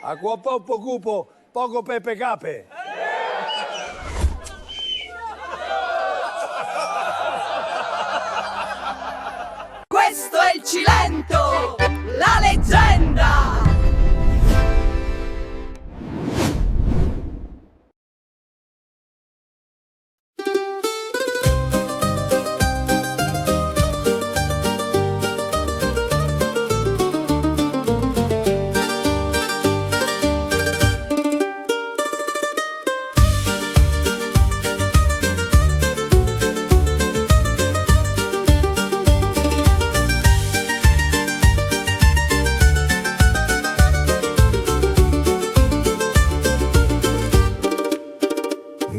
Acqua poco cupo, poco pepe cape. Questo è il Cilento, la leggenda!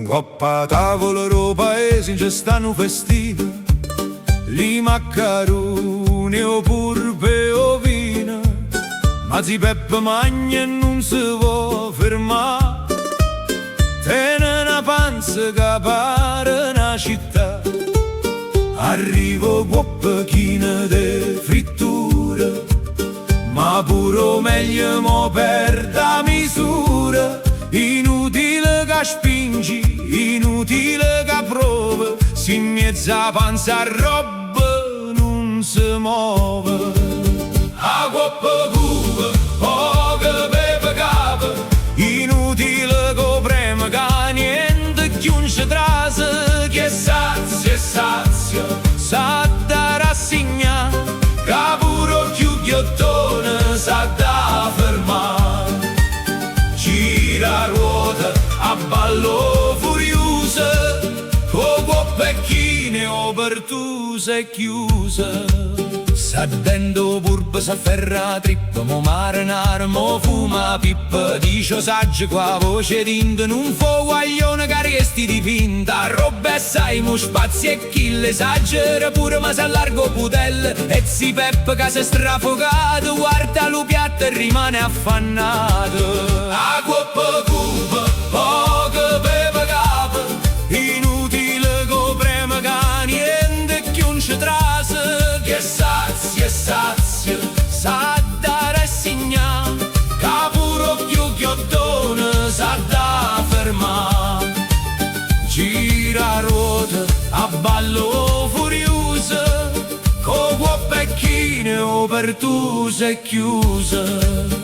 Coppa a tavola ro paese ci stanno festini, li maccaroni o purpe o vino, ma si Peppe magna e non si può fermare. Tiene una panza che pare una città, arrivo guappachina de frittura, ma pure meglio mo per da misura. Inutile che spingi, inutile che provi, se in mezzo a panza roba non si muove. A coppa cupa, poca pepe capa, inutile che prema che niente più non ci trase, che sazia, sa da rassegnare, che pure più ghiottone sa da fermare. Gira ruota a ballo furiosa, con guappecchine o pertuse è chiusa. S'addendo purpe s'afferra trippa, mo marinare, mo fuma pippa. Dice saggio qua voce d'inda, non fa guaglione che resti dipinta. Roba e sai mo spazi e chi l'esagera pure ma s'allargo putelle. E si Peppe che si strafocato, guarda lo piatto e rimane affannato. A coppa cupa, poca pepe capa, inutile che prema che niente più non ci trase, che sazia, sa da rassegnare, che pure più ghiottone sa da fermare. Gira ruota a ballo furiosa, con guappecchine o pertuse è chiusa.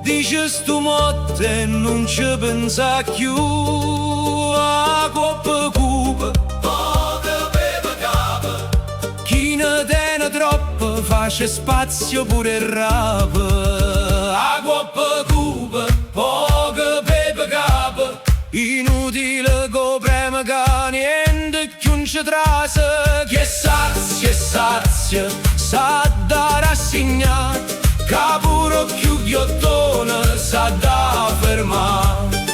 Dice sto motte non ci pensa più. A coppa cupa, poca pepe capa, chi ne tiene troppo face spazio pure il rap. A coppa cupa, poca pepe capa, inutile che prema che niente più non ci trase, che sazia, sa da rassegnare, che pure più ghiottone sa da fermare.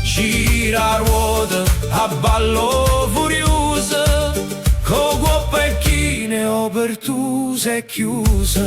Gira ruota a ballo furiosa, con guappecchine o pertuse è chiusa.